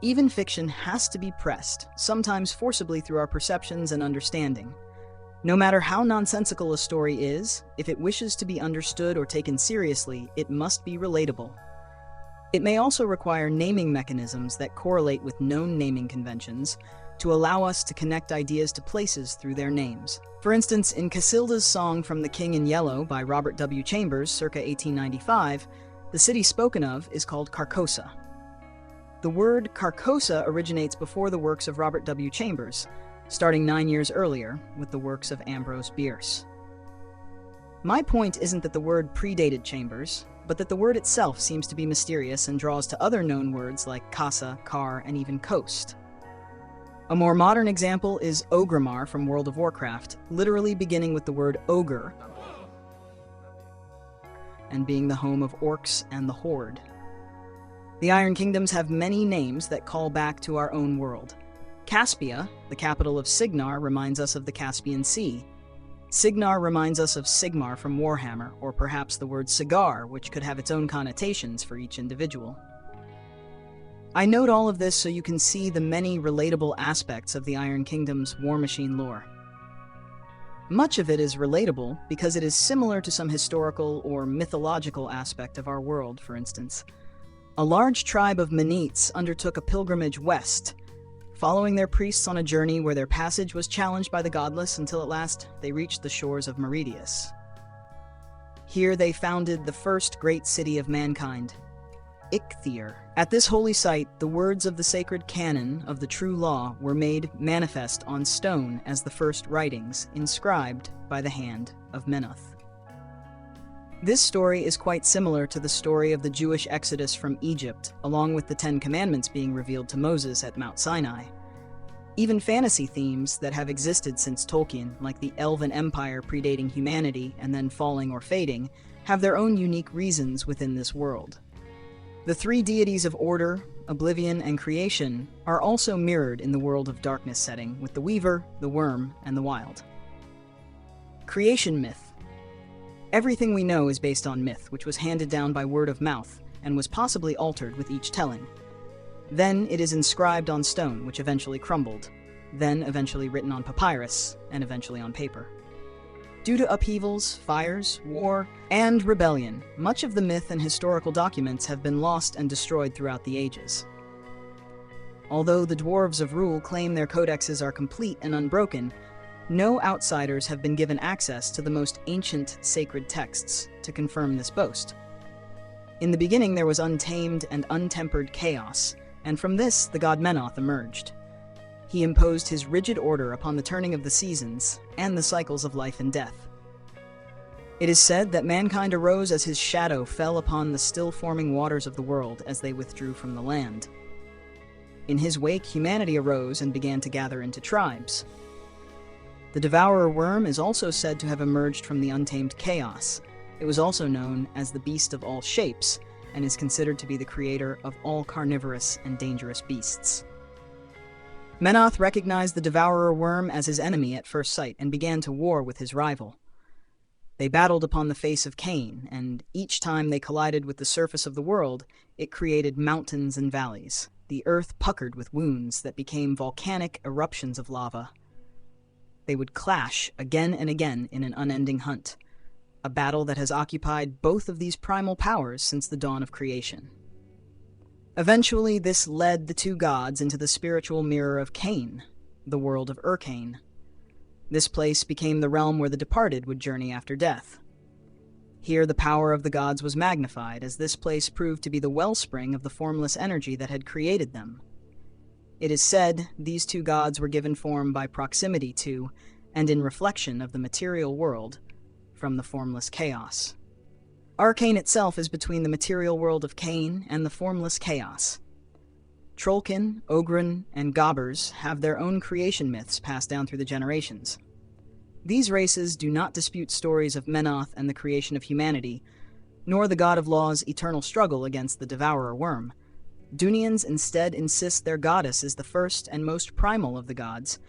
Even fiction has to be pressed, sometimes forcibly through our perceptions and understanding. No matter how nonsensical a story is, if it wishes to be understood or taken seriously, it must be relatable. It may also require naming mechanisms that correlate with known naming conventions to allow us to connect ideas to places through their names. For instance, in Cassilda's Song from the King in Yellow by Robert W. Chambers, circa 1895, the city spoken of is called Carcosa. The word Carcosa originates before the works of Robert W. Chambers, starting 9 years earlier with the works of Ambrose Bierce. My point isn't that the word predated Chambers, but that the word itself seems to be mysterious and draws to other known words like casa, car, and even coast. A more modern example is Orgrimmar from World of Warcraft, literally beginning with the word ogre and being the home of orcs and the Horde. The Iron Kingdoms have many names that call back to our own world. Caspia, the capital of Signar, reminds us of the Caspian Sea. Signar reminds us of Sigmar from Warhammer, or perhaps the word cigar, which could have its own connotations for each individual. I note all of this so you can see the many relatable aspects of the Iron Kingdom's War Machine lore. Much of it is relatable because it is similar to some historical or mythological aspect of our world, for instance. A large tribe of Menoths undertook a pilgrimage west, following their priests on a journey where their passage was challenged by the godless until at last they reached the shores of Meridius. Here they founded the first great city of mankind, Icthier. At this holy site, the words of the sacred canon of the true law were made manifest on stone as the first writings, inscribed by the hand of Menoth. This story is quite similar to the story of the Jewish exodus from Egypt, along with the Ten Commandments being revealed to Moses at Mount Sinai. Even fantasy themes that have existed since Tolkien, like the Elven Empire predating humanity and then falling or fading, have their own unique reasons within this world. The three deities of order, oblivion, and creation are also mirrored in the world of darkness setting with the Weaver, the Worm, and the Wild. Creation myth. Everything we know is based on myth, which was handed down by word of mouth and was possibly altered with each telling. Then it is inscribed on stone, which eventually crumbled, then eventually written on papyrus, and eventually on paper. Due to upheavals, fires, war, and rebellion, much of the myth and historical documents have been lost and destroyed throughout the ages. Although the dwarves of Rule claim their codexes are complete and unbroken, no outsiders have been given access to the most ancient sacred texts to confirm this boast. In the beginning there was untamed and untempered chaos, and from this the god Menoth emerged. He imposed his rigid order upon the turning of the seasons and the cycles of life and death. It is said that mankind arose as his shadow fell upon the still-forming waters of the world as they withdrew from the land. In his wake, humanity arose and began to gather into tribes. The Devourer Wurm is also said to have emerged from the untamed chaos. It was also known as the Beast of All Shapes, and is considered to be the creator of all carnivorous and dangerous beasts. Menoth recognized the Devourer Wurm as his enemy at first sight and began to war with his rival. They battled upon the face of Cain, and each time they collided with the surface of the world, it created mountains and valleys. The earth puckered with wounds that became volcanic eruptions of lava. They would clash again and again in an unending hunt, a battle that has occupied both of these primal powers since the dawn of creation. Eventually, this led the two gods into the spiritual mirror of Cain, the world of Urcain. This place became the realm where the departed would journey after death. Here the power of the gods was magnified, as this place proved to be the wellspring of the formless energy that had created them. It is said these two gods were given form by proximity to, and in reflection of the material world, from the formless chaos. Arcane itself is between the material world of Cain and the formless chaos. Trollkin, Ogryn, and Gobbers have their own creation myths passed down through the generations. These races do not dispute stories of Menoth and the creation of humanity, nor the god of law's eternal struggle against the Devourer Wurm. Dhunians instead insist their goddess is the first and most primal of the gods,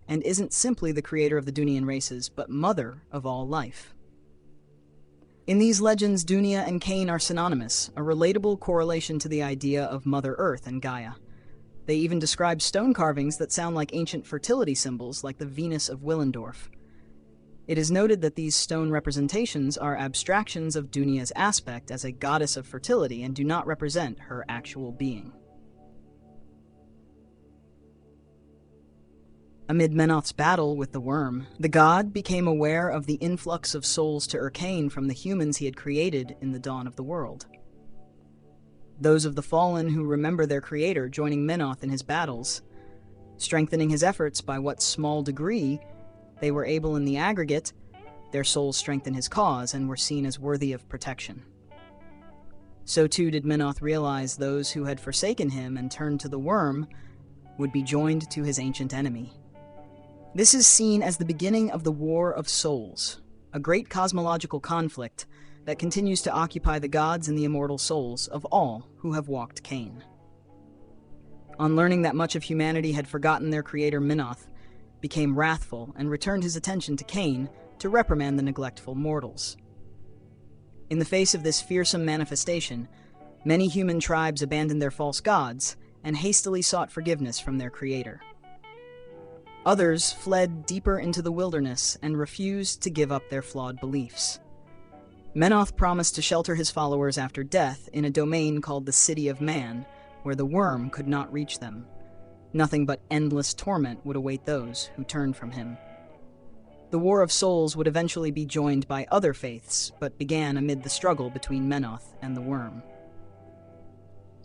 and isn't simply the creator of the Dhunian races, but mother of all life. In these legends, Dhurnia and Cain are synonymous, a relatable correlation to the idea of Mother Earth and Gaia. They even describe stone carvings that sound like ancient fertility symbols, like the Venus of Willendorf. It is noted that these stone representations are abstractions of Dhurnia's aspect as a goddess of fertility and do not represent her actual being. Amid Menoth's battle with the worm, the god became aware of the influx of souls to Urkane from the humans he had created in the dawn of the world. Those of the fallen who remember their creator joining Menoth in his battles, strengthening his efforts by what small degree they were able in the aggregate, their souls strengthened his cause and were seen as worthy of protection. So too did Menoth realize those who had forsaken him and turned to the worm would be joined to his ancient enemy. This is seen as the beginning of the War of Souls, a great cosmological conflict that continues to occupy the gods and the immortal souls of all who have walked Cain. On learning that much of humanity had forgotten their creator, Menoth became wrathful and returned his attention to Cain to reprimand the neglectful mortals. In the face of this fearsome manifestation, many human tribes abandoned their false gods and hastily sought forgiveness from their creator. Others fled deeper into the wilderness and refused to give up their flawed beliefs. Menoth promised to shelter his followers after death in a domain called the City of Man, where the worm could not reach them. Nothing but endless torment would await those who turned from him. The War of Souls would eventually be joined by other faiths, but began amid the struggle between Menoth and the worm.